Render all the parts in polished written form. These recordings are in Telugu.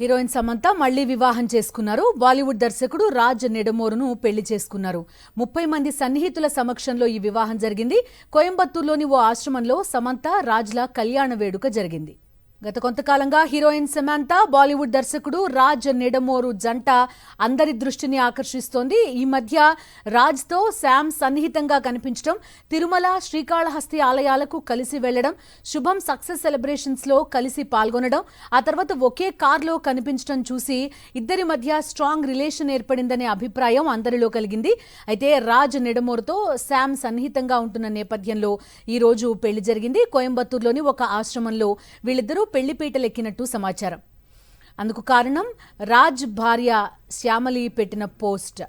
హీరోయిన్ సమంత మళ్లీ వివాహం చేసుకున్నారు. బాలీవుడ్ దర్శకుడు రాజ్ నెడమోరును పెళ్లి చేసుకున్నారు. 30 మంది సన్నిహితుల సమక్షంలో ఈ వివాహం జరిగింది. కోయంబత్తూరులోని ఓ ఆశ్రమంలో సమంత రాజ్ల కళ్యాణ వేడుక జరిగింది. గత కొంతకాలంగా హీరోయిన్ సమంత బాలీవుడ్ దర్శకుడు రాజ్ నెడమోరు జంట అందరి దృష్టిని ఆకర్షిస్తోంది. ఈ మధ్య రాజ్తో శామ్ సన్నిహితంగా కనిపించడం, తిరుమల, శ్రీకాళహస్తి ఆలయాలకు కలిసి వెళ్లడం, శుభం సక్సెస్ సెలబ్రేషన్స్ లో కలిసి పాల్గొనడం, ఆ తర్వాత ఒకే కార్లో కనిపించడం చూసి ఇద్దరి మధ్య స్ట్రాంగ్ రిలేషన్ ఏర్పడిందనే అభిప్రాయం అందరిలో కలిగింది. అయితే రాజ్ నెడమోరుతో శామ్ సన్నిహితంగా ఉంటున్న నేపథ్యంలో ఈ రోజు పెళ్లి జరిగింది. కోయంబత్తూరులోని ఒక ఆశ్రమంలో వీళ్ళిద్దరూ పెళ్లిపీటలెక్కినట్టు సమాచారం. అందుకు కారణం రాజ్ భార్య శ్యామలి పెట్టిన పోస్ట్.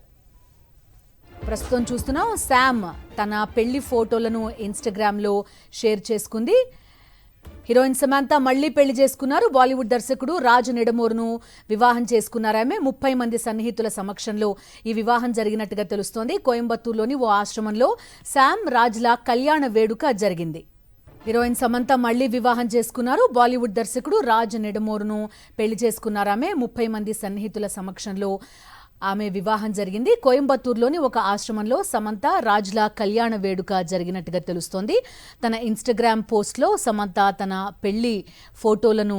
ప్రస్తుతం చూస్తున్నాం, శామ్ తన పెళ్లి ఫోటోలను ఇన్స్టాగ్రామ్లో షేర్ చేసుకుంది. హీరోయిన్ సమంత మళ్లీ పెళ్లి చేసుకున్నారు. బాలీవుడ్ దర్శకుడు రాజ్ నెడమోరును వివాహం చేసుకున్నారు. ఆమె 30 మంది సన్నిహితుల సమక్షంలో ఈ వివాహం జరిగినట్టుగా తెలుస్తోంది. కోయంబత్తూరులోని ఓ ఆశ్రమంలో శామ్ రాజ్ల కళ్యాణ వేడుక జరిగింది. హీరోయిన్ సమంత మళ్లీ వివాహం చేసుకున్నారు. బాలీవుడ్ దర్శకుడు రాజ్ నెడమోరును పెళ్లి చేసుకున్నారు. ఆమె 30 మంది సన్నిహితుల సమక్షంలో ఆమె వివాహం జరిగింది. కోయంబత్తూరులోని ఒక ఆశ్రమంలో సమంత రాజ్ల కళ్యాణ వేడుక జరిగినట్టుగా తెలుస్తోంది. తన ఇన్స్టాగ్రామ్ పోస్ట్లో సమంత తన పెళ్లి ఫోటోలను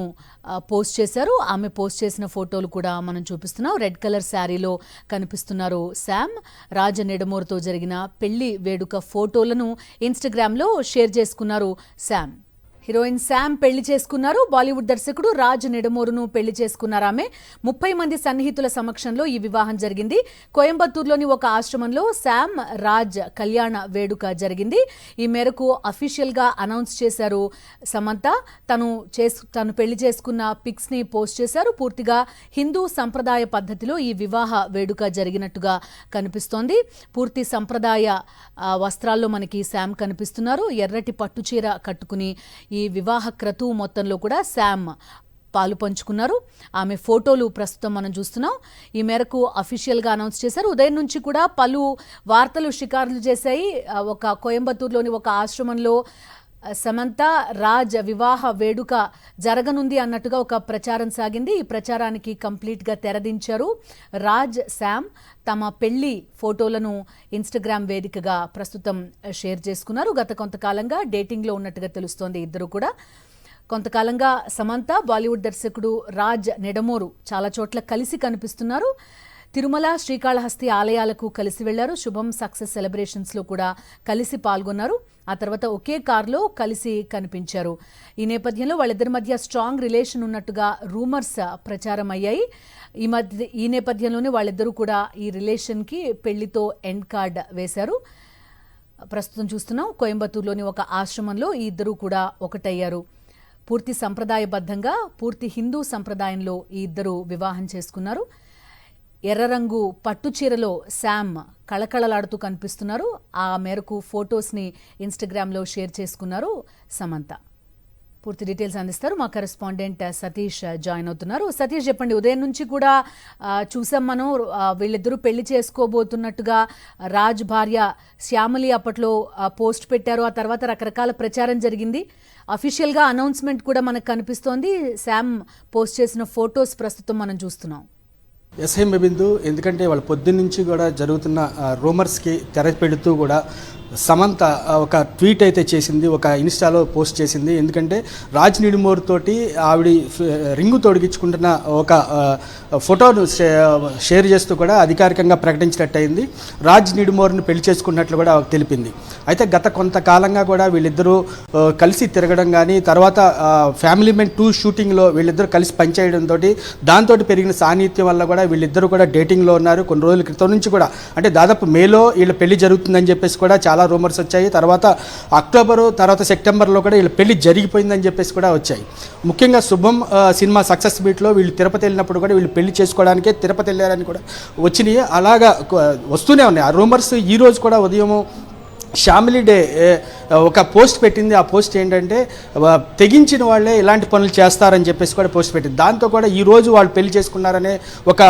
పోస్ట్ చేశారు. ఆమె పోస్ట్ చేసిన ఫోటోలు కూడా మనం చూపిస్తున్నాం. రెడ్ కలర్ శారీలో కనిపిస్తున్నారు శామ్. రాజ్ నెడమోరుతో జరిగిన పెళ్లి వేడుక ఫోటోలను ఇన్స్టాగ్రామ్లో షేర్ చేసుకున్నారు శామ్. హీరోయిన్ శామ్ పెళ్లి చేసుకున్నారు. బాలీవుడ్ దర్శకుడు రాజ్ నెడమోరును పెళ్లి చేసుకున్నారు. ఆమె 30 మంది సన్నిహితుల సమక్షంలో ఈ వివాహం జరిగింది. కోయంబత్తూరులోని ఒక ఆశ్రమంలో శామ్ రాజ్ కళ్యాణ వేడుక జరిగింది. ఈ మేరకు అఫీషియల్ గా అనౌన్స్ చేశారు సమంత. తను పెళ్లి చేసుకున్న పిక్స్ ని పోస్ట్ చేశారు. పూర్తిగా హిందూ సంప్రదాయ పద్ధతిలో ఈ వివాహ వేడుక జరిగినట్టుగా కనిపిస్తోంది. పూర్తి సంప్రదాయ వస్త్రాల్లో మనకి శామ్ కనిపిస్తున్నారు. ఎర్రటి పట్టుచీర కట్టుకుని ఈ వివాహ క్రతువు మొత్తంలో కూడా శామ్ పాలు పంచుకున్నారు. ఆమె ఫోటోలు ప్రస్తుతం మనం చూస్తున్నాం. ఈ మేరకు అఫీషియల్గా అనౌన్స్ చేశారు. ఉదయం నుంచి కూడా పలు వార్తలు షికారులు చేశాయి. కోయంబత్తూరులోని ఒక ఆశ్రమంలో సమంత రాజ్ వివాహ వేడుక జరగనుంది అన్నట్టుగా ఒక ప్రచారం సాగింది. ఈ ప్రచారానికి కంప్లీట్గా తెరదించారు. రాజ్, శామ్ తమ పెళ్లి ఫోటోలను ఇన్స్టాగ్రామ్ వేదికగా ప్రస్తుతం షేర్ చేసుకున్నారు. గత కొంతకాలంగా డేటింగ్లో ఉన్నట్టుగా తెలుస్తోంది ఇద్దరు కూడా. కొంతకాలంగా సమంత, బాలీవుడ్ దర్శకుడు రాజ్ నెడమోరు చాలా చోట్ల కలిసి కనిపిస్తున్నారు. తిరుమల, శ్రీకాళహస్తి ఆలయాలకు కలిసి వెళ్లారు. శుభం సక్సెస్ సెలబ్రేషన్స్లో కూడా కలిసి పాల్గొన్నారు. ఆ తర్వాత ఒకే కారులో కలిసి కనిపించారు. ఈ నేపథ్యంలో వాళ్ళిద్దరి మధ్య స్ట్రాంగ్ రిలేషన్ ఉన్నట్టుగా రూమర్స్ ప్రచారం అయ్యాయి. ఈ నేపథ్యంలోనే వాళ్ళిద్దరూ కూడా ఈ రిలేషన్కి పెళ్లితో ఎండ్ కార్డ్ వేశారు. ప్రస్తుతం చూస్తున్నాం, కోయంబత్తూరులోని ఒక ఆశ్రమంలో ఈ ఇద్దరు కూడా ఒకటయ్యారు. పూర్తి సంప్రదాయబద్ధంగా, పూర్తి హిందూ సంప్రదాయంలో ఈ ఇద్దరు వివాహం చేసుకున్నారు. ఎర్ర రంగు పట్టుచీరలో శామ్ కళకళలాడుతూ కనిపిస్తున్నారు. ఆ మేరకు ఫొటోస్ని ఇన్స్టాగ్రామ్లో షేర్ చేసుకున్నారు సమంత. పూర్తి డీటెయిల్స్ అందిస్తారు మా కరెస్పాండెంట్ సతీష్ జాయిన్ అవుతున్నారు. సతీష్, చెప్పండి, ఉదయం నుంచి కూడా చూసాం మనం, వీళ్ళిద్దరూ పెళ్లి చేసుకోబోతున్నట్టుగా రాజ్ భార్య శ్యామలి అప్పట్లో పోస్ట్ పెట్టారు. ఆ తర్వాత రకరకాల ప్రచారం జరిగింది. అఫీషియల్గా అనౌన్స్మెంట్ కూడా మనకు కనిపిస్తోంది. శామ్ పోస్ట్ చేసిన ఫొటోస్ ప్రస్తుతం మనం చూస్తున్నాం. ఎస్ఐ బిందు, ఎందుకంటే వాళ్ళ పొద్దున్నుంచి కూడా జరుగుతున్న రూమర్స్కి తెర పెడుతూ కూడా సమంత ఒక ట్వీట్ అయితే చేసింది, ఒక ఇన్స్టాలో పోస్ట్ చేసింది. ఎందుకంటే రాజ్ నెడమోరు తోటి ఆవిడ రింగు తొడిగించుకుంటున్న ఒక ఫోటోను షేర్ చేస్తూ కూడా అధికారికంగా ప్రకటించినట్టు అయింది. రాజ్ నెడమోరుని పెళ్లి చేసుకున్నట్లు కూడా తెలిపింది. అయితే గత కొంతకాలంగా కూడా వీళ్ళిద్దరూ కలిసి తిరగడం కానీ, తర్వాత ఫ్యామిలీ మెన్ 2 షూటింగ్లో వీళ్ళిద్దరూ కలిసి పనిచేయడంతో దాంతో పెరిగిన సాన్నిహిత్యం వల్ల కూడా వీళ్ళిద్దరూ కూడా డేటింగ్లో ఉన్నారు. కొన్ని రోజుల క్రితం నుంచి కూడా, అంటే దాదాపు మేలో వీళ్ళ పెళ్లి జరుగుతుందని చెప్పేసి కూడా చాలా రూమర్స్ వచ్చాయి. తర్వాత అక్టోబరు, తర్వాత సెప్టెంబర్లో కూడా వీళ్ళ పెళ్లి జరిగిపోయిందని చెప్పేసి కూడా వచ్చాయి. ముఖ్యంగా శుభం సినిమా సక్సెస్ మీట్లో వీళ్ళు తిరుపతి వెళ్ళినప్పుడు కూడా వీళ్ళు పెళ్లి చేసుకోవడానికే తిరుపతి వెళ్ళారని కూడా వచ్చినాయి. అలాగా వస్తూనే ఉన్నాయి ఆ రూమర్స్. ఈ రోజు కూడా ఉదయం ఫ్యామిలీ డే ఒక పోస్ట్ పెట్టింది. ఆ పోస్ట్ ఏంటంటే తెగించిన వాళ్ళే ఇలాంటి పనులు చేస్తారని చెప్పేసి కూడా పోస్ట్ పెట్టింది. దాంతో కూడా ఈరోజు వాళ్ళు పెళ్లి చేసుకున్నారనే ఒక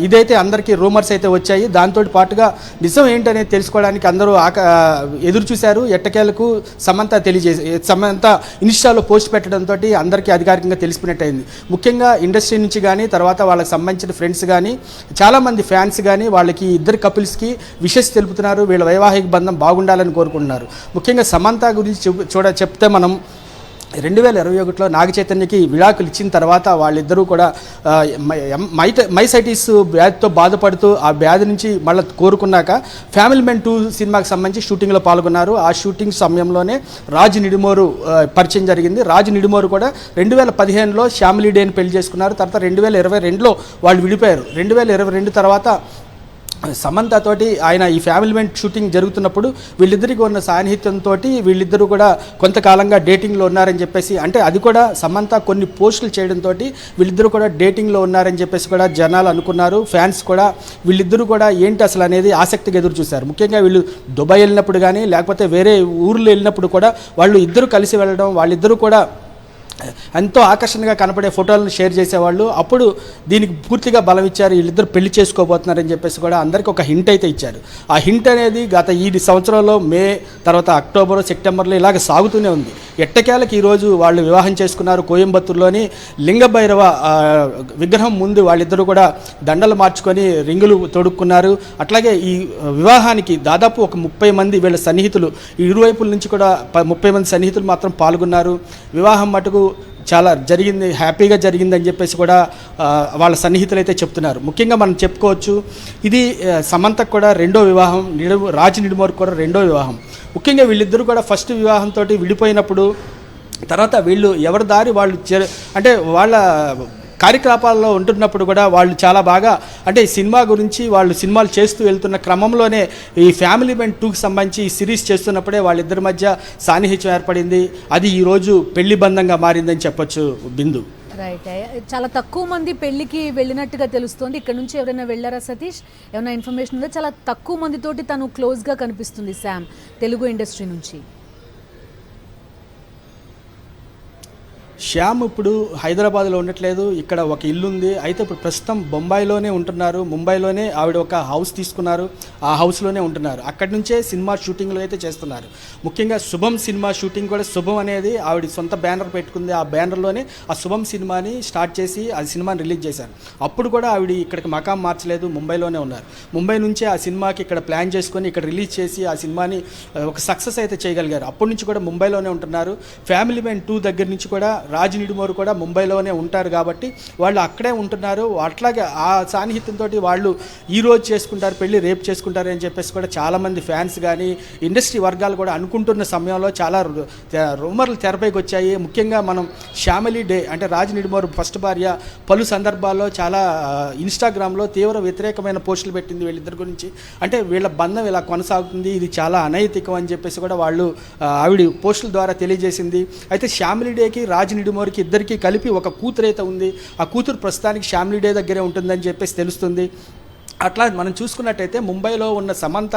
ఇదైతే అందరికీ రూమర్స్ అయితే వచ్చాయి. దాంతో పాటుగా నిజం ఏంటనేది తెలుసుకోవడానికి అందరూ ఎదురు చూశారు. ఎట్టకేలకు సమంత ఇన్స్టాలో పోస్ట్ పెట్టడంతో అందరికీ అధికారికంగా తెలిసిపోయినట్టయింది. ముఖ్యంగా ఇండస్ట్రీ నుంచి కానీ తర్వాత వాళ్ళకి సంబంధించిన ఫ్రెండ్స్ కానీ చాలామంది ఫ్యాన్స్ కానీ వాళ్ళకి ఇద్దరు కపుల్స్కి విషెస్ తెలుపుతున్నారు. వీళ్ళ వైవాహిక బంధం బాగుండాలని కోరుకుంటున్నారు. ముఖ్యంగా సమంత గురించి చెప్తే మనం 2021లో నాగ చైతన్యకి విడాకులు ఇచ్చిన తర్వాత వాళ్ళిద్దరూ కూడా మైసైటిస్ వ్యాధితో బాధపడుతూ ఆ వ్యాధి నుంచి మళ్ళీ కోరుకున్నాక ఫ్యామిలీ మ్యాన్ 2 సినిమాకి సంబంధించి షూటింగ్లో పాల్గొన్నారు. ఆ షూటింగ్ సమయంలోనే రాజ్ నిడుమోరు పరిచయం జరిగింది. రాజ్ నిడుమోరు కూడా 2015లో ఫ్యామిలీ డేని పెళ్లి చేసుకున్నారు. తర్వాత 2022లో వాళ్ళు విడిపోయారు. 2022 తర్వాత సమంతతోటి ఆయన ఈ ఫ్యామిలీ మ్యాన్ షూటింగ్ జరుగుతున్నప్పుడు వీళ్ళిద్దరికి ఉన్న సాన్నిహిత్యంతో వీళ్ళిద్దరూ కూడా కొంతకాలంగా డేటింగ్లో ఉన్నారని చెప్పేసి, అంటే అది కూడా సమంత కొన్ని పోస్టులు చేయడంతో వీళ్ళిద్దరూ కూడా డేటింగ్లో ఉన్నారని చెప్పేసి కూడా జనాలు అనుకున్నారు. ఫ్యాన్స్ కూడా వీళ్ళిద్దరూ కూడా ఏంటి అసలు అనేది ఆసక్తిగా ఎదురు చూశారు. ముఖ్యంగా వీళ్ళు దుబాయ్ వెళ్ళినప్పుడు కానీ లేకపోతే వేరే ఊర్లో వెళ్ళినప్పుడు కూడా వాళ్ళు ఇద్దరు కలిసి వెళ్ళడం, వాళ్ళిద్దరూ కూడా ఎంతో ఆకర్షణగా కనపడే ఫోటోలను షేర్ చేసేవాళ్ళు. అప్పుడు దీనికి పూర్తిగా బలం ఇచ్చారు. వీళ్ళిద్దరు పెళ్లి చేసుకోబోతున్నారని చెప్పేసి కూడా అందరికీ ఒక హింట్ అయితే ఇచ్చారు. ఆ హింట్ అనేది గత ఈ సంవత్సరంలో మే తర్వాత అక్టోబర్ సెప్టెంబర్లో ఇలాగ సాగుతూనే ఉంది. ఎట్టకేలకి ఈరోజు వాళ్ళు వివాహం చేసుకున్నారు. కోయంబత్తూరులోని లింగభైరవ విగ్రహం ముందు వాళ్ళిద్దరూ కూడా దండలు మార్చుకొని రింగులు తొడుక్కున్నారు. అట్లాగే ఈ వివాహానికి దాదాపు ఒక 30 మంది వీళ్ళ సన్నిహితులు, ఇరువైపుల నుంచి కూడా 30 మంది సన్నిహితులు మాత్రం పాల్గొన్నారు. వివాహం మటుకు చాలా జరిగింది, హ్యాపీగా జరిగిందని చెప్పేసి కూడా వాళ్ళ సన్నిహితులు అయితే చెప్తున్నారు. ముఖ్యంగా మనం చెప్పుకోవచ్చు ఇది సమంతకు కూడా రెండో వివాహం, రాజ్ నిడుమోర్ కూడా రెండో వివాహం. ముఖ్యంగా వీళ్ళిద్దరూ కూడా ఫస్ట్ వివాహంతో విడిపోయినప్పుడు తర్వాత వీళ్ళు ఎవరి దారి వాళ్ళు అంటే వాళ్ళ కార్యకలాపాల్లో ఉంటున్నప్పుడు కూడా వాళ్ళు చాలా బాగా అంటే సినిమా గురించి వాళ్ళు సినిమాలు చేస్తూ వెళ్తున్న క్రమంలోనే ఈ ఫ్యామిలీ మ్యాన్ 2కి సంబంధించి ఈ సిరీస్ చేస్తున్నప్పుడే వాళ్ళిద్దరి మధ్య సాన్నిహిత్యం ఏర్పడింది. అది ఈరోజు పెళ్లి బంధంగా మారిందని చెప్పొచ్చు బిందు. రైట్. చాలా తక్కువ మంది పెళ్లికి వెళ్ళినట్టుగా తెలుస్తుంది. ఇక్కడ నుంచి ఎవరైనా వెళ్ళారా సతీష్? ఏమైనా ఇన్ఫర్మేషన్ ఉందా? చాలా తక్కువ మందితోటి తను క్లోజ్గా కనిపిస్తుంది శామ్ తెలుగు ఇండస్ట్రీ నుంచి. శ్యామ్ ఇప్పుడు హైదరాబాద్లో ఉండట్లేదు, ఇక్కడ ఒక ఇల్లు ఉంది. అయితే ఇప్పుడు ప్రస్తుతం బొంబాయిలోనే ఉంటున్నారు. ముంబైలోనే ఆవిడ ఒక హౌస్ తీసుకున్నారు, ఆ హౌస్లోనే ఉంటున్నారు. అక్కడి నుంచే సినిమా షూటింగ్లు అయితే చేస్తున్నారు. ముఖ్యంగా శుభం సినిమా షూటింగ్ కూడా శుభం అనేది ఆవిడ సొంత బ్యానర్ పెట్టుకుంది. ఆ బ్యానర్లోనే ఆ శుభం సినిమాని స్టార్ట్ చేసి ఆ సినిమాని రిలీజ్ చేశారు. అప్పుడు కూడా ఆవిడ ఇక్కడికి మకాం మార్చలేదు, ముంబైలోనే ఉన్నారు. ముంబై నుంచే ఆ సినిమాకి ఇక్కడ ప్లాన్ చేసుకొని ఇక్కడ రిలీజ్ చేసి ఆ సినిమాని ఒక సక్సెస్ అయితే చేయగలిగారు. అప్పటి నుంచి కూడా ముంబైలోనే ఉంటున్నారు. ఫ్యామిలీ మ్యాన్ 2 దగ్గర నుంచి కూడా రాజ్ నిడుమోర్ కూడా ముంబైలోనే ఉంటారు కాబట్టి వాళ్ళు అక్కడే ఉంటున్నారు. అట్లాగే ఆ సాన్నిహిత్యంతో వాళ్ళు ఈరోజు చేసుకుంటారు పెళ్ళి, రేపు చేసుకుంటారు అని చెప్పేసి కూడా చాలామంది ఫ్యాన్స్ కానీ ఇండస్ట్రీ వర్గాలు కూడా అనుకుంటున్న సమయంలో చాలా రూమర్లు తెరపైకి వచ్చాయి. ముఖ్యంగా మనం ఫ్యామిలీ డే అంటే రాజ్ నిడుమోర్ ఫస్ట్ భార్య పలు సందర్భాల్లో చాలా ఇన్స్టాగ్రామ్లో తీవ్ర వ్యతిరేకమైన పోస్టులు పెట్టింది వీళ్ళిద్దరి గురించి. అంటే వీళ్ళ బంధం ఇలా కొనసాగుతుంది, ఇది చాలా అనైతికం అని చెప్పేసి కూడా వాళ్ళు ఆవిడ పోస్టుల ద్వారా తెలియజేసింది. అయితే ఫ్యామిలీ డేకి రాజ్ నిడుమోర్కి ఇద్దరికి కలిపి ఒక కూతురు అయితే ఉంది. ఆ కూతురు ప్రస్తుతానికి ఫ్యామిలీ డే దగ్గరే ఉంటుందని చెప్పేసి తెలుస్తుంది. అట్లా మనం చూసుకున్నట్టయితే ముంబైలో ఉన్న సమంత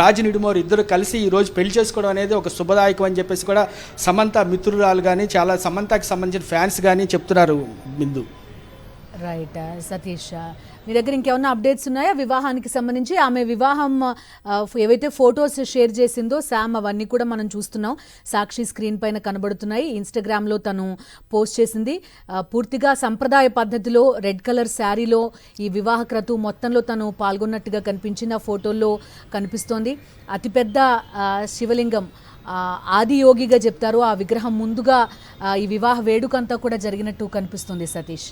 రాజ్ నిడుమోర్ ఇద్దరు కలిసి ఈరోజు పెళ్లి చేసుకోవడం అనేది ఒక శుభదాయకం అని చెప్పేసి కూడా సమంత మిత్రురాలు కానీ చాలా సమంతకి సంబంధించిన ఫ్యాన్స్ కానీ చెప్తున్నారు బిందు. రైట్ సతీష్, మీ దగ్గర ఇంకేమన్నా అప్డేట్స్ ఉన్నాయా వివాహానికి సంబంధించి? ఆమె వివాహం ఏవైతే ఫొటోస్ షేర్ చేసిందో శామ్ అవన్నీ కూడా మనం చూస్తున్నాం, సాక్షి స్క్రీన్ పైన కనబడుతున్నాయి. ఇన్స్టాగ్రామ్లో తను పోస్ట్ చేసింది. పూర్తిగా సంప్రదాయ పద్ధతిలో రెడ్ కలర్ శారీలో ఈ వివాహ క్రతువు మొత్తంలో తను పాల్గొన్నట్టుగా కనిపించింది. ఆ ఫోటోల్లో కనిపిస్తోంది. అతిపెద్ద శివలింగం ఆదియోగిగా చెప్తారు. ఆ విగ్రహం ముందుగా ఈ వివాహ వేడుకంతా కూడా జరిగినట్టు కనిపిస్తుంది సతీష్.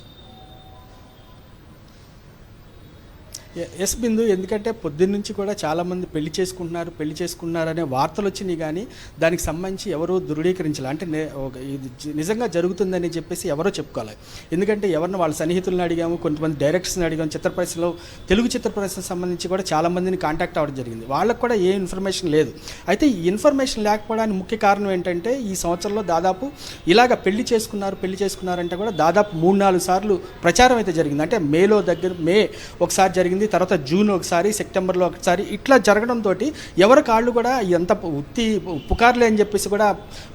ఎస్ బిందు, ఎందుకంటే పొద్దున్నుంచి కూడా చాలామంది పెళ్లి చేసుకుంటున్నారనే వార్తలు వచ్చినాయి కానీ దానికి సంబంధించి ఎవరూ ధృవీకరించాలి. అంటే ఇది నిజంగా జరుగుతుందని చెప్పేసి ఎవరో చెప్పుకోవాలి. ఎందుకంటే ఎవరిని వాళ్ళ సన్నిహితులను అడిగాము, కొంతమంది డైరెక్టర్స్ని అడిగాము. తెలుగు చిత్ర పరిశ్రమకు సంబంధించి కూడా చాలామందిని కాంటాక్ట్ అవ్వడం జరిగింది. వాళ్ళకు కూడా ఏ ఇన్ఫర్మేషన్ లేదు. అయితే ఈ ఇన్ఫర్మేషన్ లేకపోవడానికి ముఖ్య కారణం ఏంటంటే ఈ సంవత్సరంలో దాదాపు ఇలాగ పెళ్లి చేసుకున్నారంటే కూడా దాదాపు 3-4 సార్లు ప్రచారం అయితే జరిగింది. అంటే మే ఒకసారి జరిగింది, జరిగింది, తర్వాత జూన్ ఒకసారి, సెప్టెంబర్లో ఒకసారి ఇట్లా జరగడంతో ఎవరి కాళ్ళు కూడా ఎంత ఉత్తి పుకార్లే అని చెప్పేసి కూడా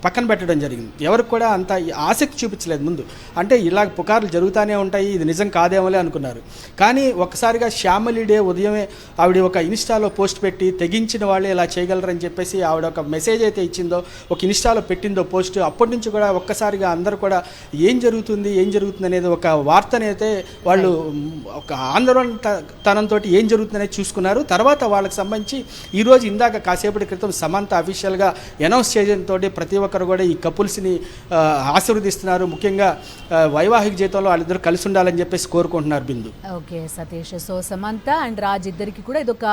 పక్కన పెట్టడం జరిగింది. ఎవరికి కూడా అంత ఆసక్తి చూపించలేదు ముందు. అంటే ఇలా పుకార్లు జరుగుతూనే ఉంటాయి, ఇది నిజం కాదేమోలే అనుకున్నారు. కానీ ఒక్కసారిగా శ్యామలి డే ఉదయమే ఆవిడ ఒక ఇన్స్టాలో పోస్ట్ పెట్టి తెగించిన వాళ్ళే ఇలా చేయగలరని చెప్పేసి ఆవిడ ఒక మెసేజ్ అయితే ఇచ్చిందో, ఒక ఇన్స్టాలో పెట్టిందో పోస్ట్, అప్పటి నుంచి కూడా ఒక్కసారిగా అందరూ కూడా ఏం జరుగుతుంది అనేది ఒక వార్తనైతే వాళ్ళు ఒక ఆందోళన తనంతో ఏం జరుగుతుందనేది చూసుకున్నారు. తర్వాత వాళ్ళకి సంబంధించి ఈరోజు ఇందాక కాసేపటి క్రితం సమంత అఫీషియల్గా అనౌన్స్ చేయడంతో ప్రతి ఒక్కరు కూడా ఈ కపుల్స్ని ఆశీర్వదిస్తున్నారు. ముఖ్యంగా వైవాహిక జీవితంలో వాళ్ళిద్దరు కలిసి ఉండాలని చెప్పేసి కోరుకుంటున్నారు. Bindu. Okay Satish, so Samantha and Raj ఇద్దరికి కూడా ఇదొక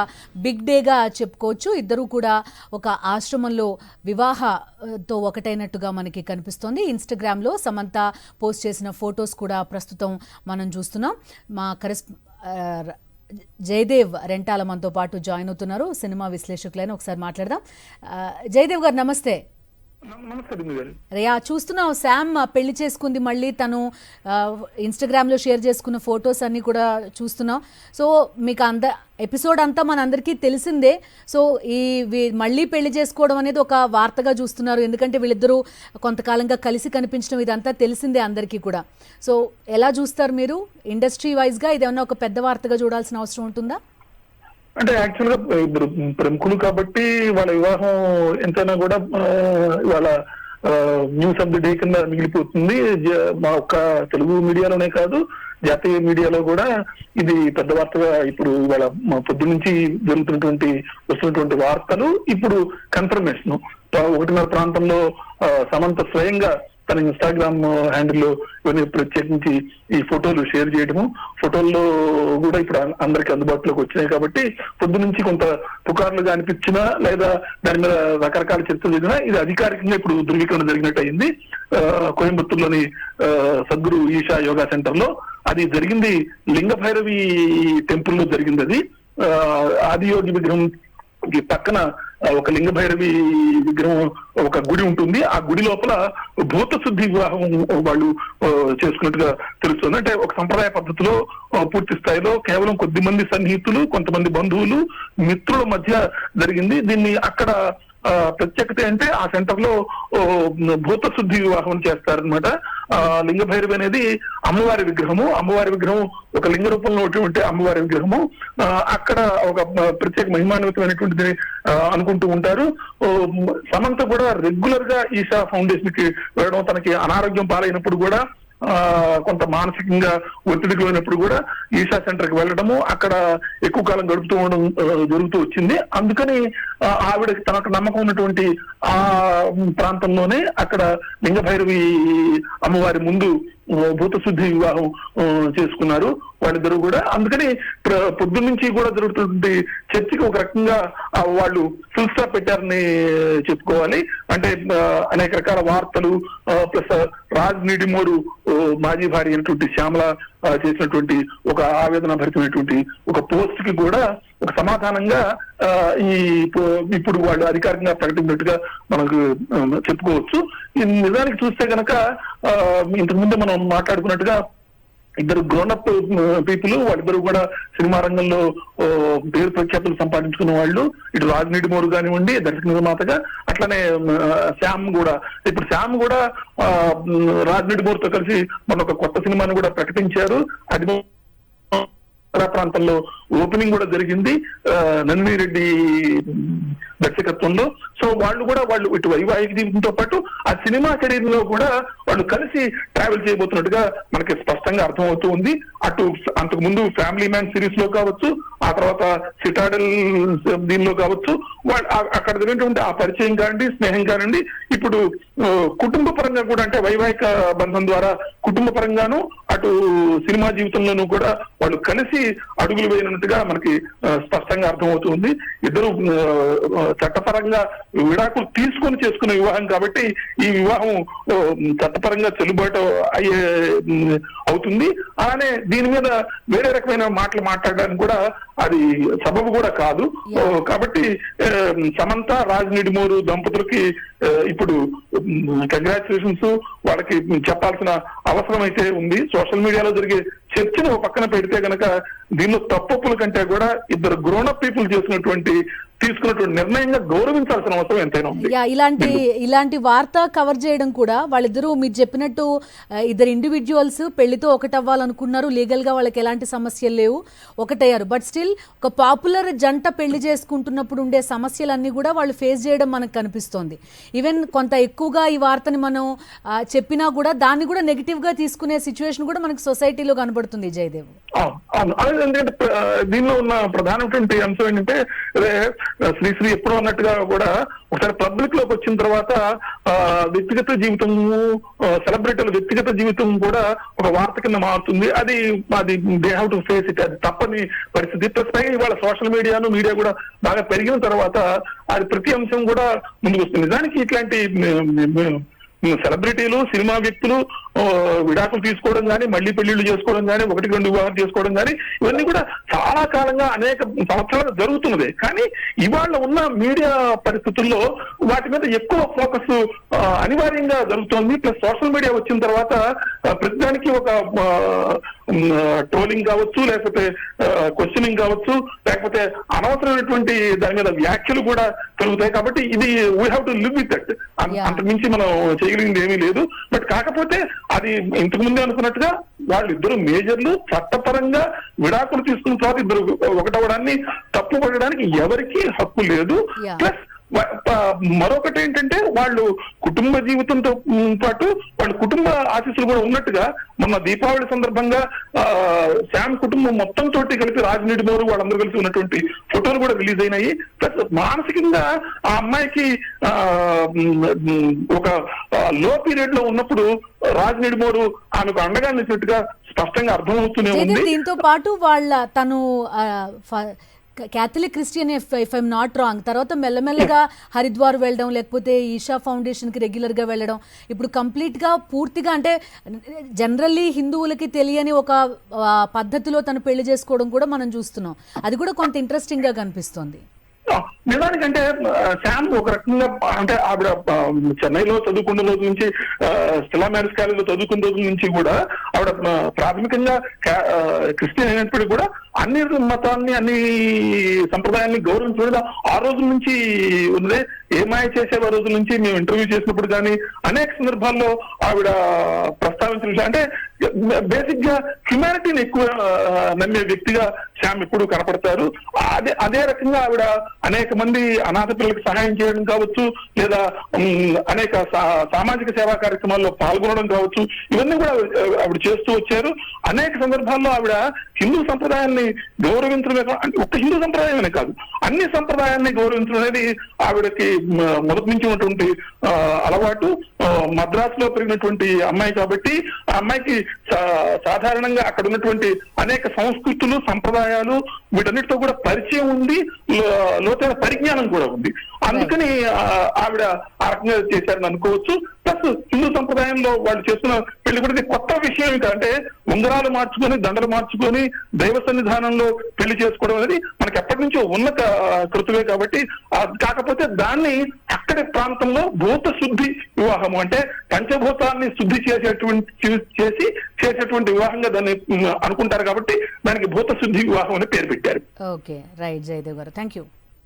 బిగ్ డేగా చెప్పుకోవచ్చు. ఇద్దరు కూడా ఒక ఆశ్రమంలో వివాహతో ఒకటైనట్టుగా మనకి కనిపిస్తోంది. ఇన్స్టాగ్రామ్లో సమంత పోస్ట్ చేసిన ఫొటోస్ కూడా ప్రస్తుతం మనం చూస్తున్నాం. మా జయదేవ్ రెంటాల మనతో పాటు జాయిన్ అవుతున్నారు, సినిమా విశ్లేషకులైన. ఒకసారి మాట్లాడదాం. జయదేవ్ గారు నమస్తే. రియా, చూస్తున్నాం శామ్ పెళ్లి చేసుకుంది, మళ్ళీ తను ఇన్స్టాగ్రామ్లో షేర్ చేసుకున్న ఫొటోస్ అన్నీ కూడా చూస్తున్నాం. సో మీకు ఎపిసోడ్ అంతా మనందరికీ తెలిసిందే. సో మళ్ళీ పెళ్లి చేసుకోవడం అనేది ఒక వార్తగా చూస్తున్నారు, ఎందుకంటే వీళ్ళిద్దరూ కొంతకాలంగా కలిసి కనిపించడం ఇదంతా తెలిసిందే అందరికీ కూడా. సో ఎలా చూస్తారు మీరు? ఇండస్ట్రీ వైజ్గా ఇదేమన్నా ఒక పెద్ద వార్తగా చూడాల్సిన అవసరం ఉంటుందా? అంటే యాక్చువల్ గా ఇప్పుడు ప్రముఖులు కాబట్టి వాళ్ళ వివాహం ఎంతైనా కూడా వాళ్ళ న్యూస్ ఆఫ్ ది డే కింద మిగిలిపోతుంది. మా ఒక్క తెలుగు మీడియాలోనే కాదు, జాతీయ మీడియాలో కూడా ఇది పెద్ద వార్తగా ఇప్పుడు ఇవాళ పొద్దు నుంచి వస్తున్నటువంటి వార్తలు ఇప్పుడు కన్ఫర్మేషన్. 1:30 ప్రాంతంలో సమంత స్వయంగా తన ఇన్స్టాగ్రామ్ హ్యాండిల్లో ఇవన్నీ ప్రత్యేకించి ఈ ఫోటోలు షేర్ చేయడము, ఫోటోల్లో కూడా ఇప్పుడు అందరికి అందుబాటులోకి వచ్చినాయి. కాబట్టి పొద్దు నుంచి కొంత పుకార్లుగా అనిపించినా లేదా దాని మీద రకరకాల చర్చలు జరిగినా ఇది అధికారికంగా ఇప్పుడు ధృవీకరణ జరిగినట్టు అయింది. కోయంబత్తూరులోని సద్గురు ఈషా యోగా సెంటర్ లో అది జరిగింది. లింగ భైరవి టెంపుల్ లో జరిగింది. అది ఆదియోగి విగ్రహం పక్కన ఒక లింగ భైరవి విగ్రహం, ఒక గుడి ఉంటుంది. ఆ గుడి లోపల భూత శుద్ధి వివాహం వాళ్ళు చేసుకున్నట్టుగా తెలుస్తుంది. అంటే ఒక సంప్రదాయ పద్ధతిలో పూర్తి స్థాయిలో కేవలం కొద్ది మంది సన్నిహితులు, కొంతమంది బంధువులు, మిత్రుల మధ్య జరిగింది. దీన్ని అక్కడ ప్రత్యేకత అంటే ఆ సెంటర్ లో భూత శుద్ధి వివాహం చేస్తారనమాట. లింగ భైరవి అనేది అమ్మవారి విగ్రహము. అమ్మవారి విగ్రహం ఒక లింగ రూపంలో ఉన్నటువంటి అమ్మవారి విగ్రహము. అక్కడ ఒక ప్రత్యేక మహిమాన్వితమైనటువంటిది అనుకుంటూ ఉంటారు. సమంత కూడా రెగ్యులర్ గా ఈషా ఫౌండేషన్ కి వెళ్ళడం, తనకి అనారోగ్యం పాలైనప్పుడు కూడా కొంత మానసికంగా ఒత్తిడికి పోయినప్పుడు కూడా ఈషా సెంటర్ కి వెళ్ళడము, అక్కడ ఎక్కువ కాలం గడుపుతూ ఉండడం జరుగుతూ వచ్చింది. అందుకని ఆవిడకి తనకు నమ్మకం ఉన్నటువంటి ఆ ప్రాంతంలోనే అక్కడ లింగ భైరవి అమ్మవారి ముందు భూత శుద్ధి వివాహం చేసుకున్నారు వాళ్ళిద్దరూ కూడా. అందుకని పొద్దు నుంచి కూడా జరుగుతున్నటువంటి చర్చకి ఒక రకంగా వాళ్ళు ఫుల్ స్టాప్ పెట్టారని చెప్పుకోవాలి. అంటే అనేక రకాల వార్తలు ప్లస్ రాజ్ నిడిమోరు మాజీ భార్య అయినటువంటి శ్యామల చేసినటువంటి ఒక ఆవేదన భరితమైనటువంటి ఒక పోస్ట్ కి కూడా ఒక సమాధానంగా ఇప్పుడు వాళ్ళు అధికారికంగా ప్రకటించినట్టుగా మనకు చెప్పుకోవచ్చు. నిజానికి చూస్తే కనుక ఇంతకు ముందు మనం మాట్లాడుకున్నట్టుగా ఇద్దరు గ్రోనప్ పీపుల్, వాళ్ళిద్దరు కూడా సినిమా రంగంలో పేరు ప్రఖ్యాతులు సంపాదించుకున్న వాళ్ళు. ఇటు రాజ్ నిడిమోరు కానివ్వండి దర్శక నిర్మాతగా, అట్లనే శ్యామ్ కూడా. ఇప్పుడు శ్యామ్ కూడా రాజ్ నిడిమోర్తో కలిసి మన ఒక కొత్త సినిమాని కూడా ప్రకటించారు. అది ప్రాంతంలో ఓపెనింగ్ కూడా జరిగింది నందిని రెడ్డి దర్శకత్వంలో. సో వాళ్ళు ఇటు వైవాహిక జీవితంతో పాటు ఆ సినిమా కెరీర్ లో కూడా వాళ్ళు కలిసి ట్రావెల్ చేయబోతున్నట్టుగా మనకి స్పష్టంగా అర్థమవుతూ ఉంది. అటు అంతకు ముందు ఫ్యామిలీ మ్యాన్ సిరీస్ లో కావచ్చు, ఆ తర్వాత సిటాడల్ దీనిలో కావచ్చు, అక్కడ జరిగినటువంటి ఆ పరిచయం కానివ్వండి, స్నేహం కానివ్వండి, ఇప్పుడు కుటుంబ పరంగా కూడా, అంటే వైవాహిక బంధం ద్వారా కుటుంబ పరంగాను అటు సినిమా జీవితంలోనూ కూడా వాళ్ళు కలిసి అడుగులు వేయనున్నట్టుగా మనకి స్పష్టంగా అర్థమవుతుంది. ఇద్దరు చట్టపరంగా విడాకులు తీసుకొని చేసుకున్న వివాహం కాబట్టి ఈ వివాహం చట్టపరంగా చెల్లుబాటు అవుతుంది. అలానే దీని మీద వేరే రకమైన మాటలు మాట్లాడడానికి కూడా అది సబబు కూడా కాదు. కాబట్టి సమంత రాజ్ నిడిమోరు దంపతులకి ఇప్పుడు కంగ్రాచులేషన్స్ వాళ్ళకి చెప్పాల్సిన అవసరం అయితే ఉంది. సోషల్ మీడియాలో జరిగే చర్చను ఒక పక్కన పెడితే గనక దీనిలో తప్పొప్పుల కంటే కూడా ఇద్దరు గ్రోనప్ పీపుల్ తీసుకున్నటువంటి నిర్ణయంగా గౌరవించాల్సిన అవసరం ఎంతైనా ఉంది. ఇలాంటి వార్త కవర్ చేయడం కూడా వాళ్ళిద్దరూ మీరు చెప్పినట్టు ఇద్దరు ఇండివిజువల్స్ పెళ్లితో ఒకటవ్వాలనుకున్నారు, లీగల్ గా వాళ్ళకి ఎలాంటి సమస్యలు లేవు, ఒకటయ్యారు. బట్ స్టిల్ ఒక పాపులర్ జంట పెళ్లి చేసుకుంటున్నప్పుడు ఉండే సమస్యలన్నీ కూడా వాళ్ళు ఫేస్ చేయడం మనకు కనిపిస్తోంది. ఈవెన్ కొంత ఎక్కువగా ఈ వార్తని మనం చెప్పినా కూడా దాన్ని కూడా నెగిటివ్ గా తీసుకునే సిచ్యువేషన్ కూడా మనకి సొసైటీలో కనబడుతుంది. జయదేవ్, ఎందుకంటే దీనిలో ఉన్న ప్రధానమైనటువంటి అంశం ఏంటంటే శ్రీశ్రీ ఎప్పుడో అన్నట్టుగా కూడా ఒకసారి పబ్లిక్ లోకి వచ్చిన తర్వాత వ్యక్తిగత జీవితము, సెలబ్రిటీల వ్యక్తిగత జీవితం కూడా ఒక వార్త కింద మారుతుంది. అది they have to face it, అది తప్పని పరిస్థితి. ప్లస్ పైగా ఇవాళ సోషల్ మీడియా కూడా బాగా పెరిగిన తర్వాత అది ప్రతి అంశం కూడా ముందుకు వస్తుంది. నిజానికి ఇట్లాంటి సెలబ్రిటీలు, సినిమా వ్యక్తులు విడాకులు తీసుకోవడం కానీ, మళ్లీ పెళ్లిళ్ళు చేసుకోవడం కానీ, 1-2 వివాహాలు చేసుకోవడం కానీ, ఇవన్నీ కూడా చాలా కాలంగా అనేక సంవత్సరాలు జరుగుతున్నదే. కానీ ఇవాళ ఉన్న మీడియా పరిస్థితుల్లో వాటి మీద ఎక్కువ ఫోకస్ అనివార్యంగా జరుగుతోంది. ప్లస్ సోషల్ మీడియా వచ్చిన తర్వాత ప్రతిదానికి ఒక ట్రోలింగ్ కావచ్చు, లేకపోతే క్వశ్చనింగ్ కావచ్చు, లేకపోతే అనవసరమైనటువంటి దాని మీద వ్యాఖ్యలు కూడా కలుగుతాయి. కాబట్టి ఇది we have to live with that. అంతకుమించి మనం చేయగలిగింది ఏమీ లేదు. బట్ కాకపోతే అది ఇంతకు ముందే అనుకున్నట్టుగా వాళ్ళిద్దరు మేజర్లు చట్టపరంగా విడాకులు తీసుకున్న తర్వాత ఇద్దరు ఒకటవడాన్ని తప్పు పడడానికి ఎవరికీ హక్కు లేదు. ప్లస్ మరొకటి ఏంటంటే వాళ్ళు కుటుంబ జీవితంతో పాటు వాళ్ళ కుటుంబ ఆశీస్సులు కూడా ఉన్నట్టుగా మొన్న దీపావళి సందర్భంగా శామ్ కుటుంబం మొత్తం తోటి కలిపి రాజనీడిమోరు వాళ్ళందరూ కలిసి ఉన్నటువంటి ఫోటోలు కూడా రిలీజ్ అయినాయి. ప్లస్ మానసికంగా ఆ అమ్మాయికి ఒక లో పీరియడ్ లో ఉన్నప్పుడు రాజనీడిమోరు ఆమెకు అండగా నిలిచినట్టుగా స్పష్టంగా అర్థమవుతూనే ఉంది. దీంతో పాటు తను Catholic Christian if I'm not wrong, తర్వాత మెల్లమెల్లగా హరిద్వార్ వెళ్ళడం, లేకపోతే ఈషా ఫౌండేషన్కి రెగ్యులర్గా వెళ్ళడం, ఇప్పుడు కంప్లీట్గా పూర్తిగా అంటే జనరల్లీ హిందువులకి తెలియని ఒక పద్ధతిలో తను పెళ్లి చేసుకోవడం కూడా మనం చూస్తున్నాం. అది కూడా కొంత ఇంట్రెస్టింగ్గా కనిపిస్తోంది. నిజానికంటే శామ్ ఒక రకంగా అంటే ఆవిడ చెన్నైలో చదువుకున్న రోజు నుంచి, స్టెల్లా మ్యారేజ్ కాలేజీలో చదువుకున్న రోజు నుంచి కూడా ఆవిడ ప్రాథమికంగా క్రిస్టియన్ అయినప్పటికీ కూడా అన్ని మతాన్ని, అన్ని సంప్రదాయాన్ని గౌరవించడం ఆ రోజు నుంచి ఉన్నదే. ఏమాయ చేసే రోజుల నుంచి మేము ఇంటర్వ్యూ చేసినప్పుడు కానీ అనేక సందర్భాల్లో ఆవిడ ప్రస్తావించిన విషయం అంటే బేసిక్ గా హ్యుమానిటీని ఎక్కువ నమ్మే వ్యక్తిగా శ్యామ్ ఎప్పుడు కనపడతారు. అదే రకంగా ఆవిడ అనేక మంది అనాథ పిల్లలకు సహాయం చేయడం కావచ్చు, లేదా అనేక సామాజిక సేవా కార్యక్రమాల్లో పాల్గొనడం కావచ్చు, ఇవన్నీ కూడా ఆవిడ చేస్తూ వచ్చారు. అనేక సందర్భాల్లో ఆవిడ హిందూ సంప్రదాయాన్ని గౌరవించడమే ఒక హిందూ సంప్రదాయమే కాదు, అన్ని సంప్రదాయాన్ని గౌరవించడం అనేది ఆవిడకి మొదటి నుంచి ఉన్నటువంటి అలవాటు. మద్రాసులో పెరిగినటువంటి అమ్మాయి కాబట్టి ఆ అమ్మాయికి సాధారణంగా అక్కడ ఉన్నటువంటి అనేక సంస్కృతులు, సంప్రదాయాలు వీటన్నిటితో కూడా పరిచయం ఉంది, లోతైన పరిజ్ఞానం కూడా ఉంది. అందుకని ఆవిడ ఆ రకంగా చేశారని అనుకోవచ్చు. ప్లస్ హిందూ సంప్రదాయంలో వాళ్ళు చేస్తున్న పెళ్లి కూడా కొత్త విషయం ఏంటంటే ఉంగరాలు మార్చుకొని, దండలు మార్చుకొని దైవ సన్నిధానంలో పెళ్లి చేసుకోవడం అనేది మనకి ఎప్పటి నుంచో ఉన్న కృతమే. కాబట్టి కాకపోతే దాన్ని అక్కడి ప్రాంతంలో భూత శుద్ధి వివాహము అంటే పంచభూతాన్ని శుద్ధి చేసేటువంటి వివాహంగా దాన్ని అనుకుంటారు. కాబట్టి దానికి భూత శుద్ధి వివాహం అని పేరు పెట్టారు. ఓకే, రైట్ జయదేవ్ గారు, థ్యాంక్ యూ.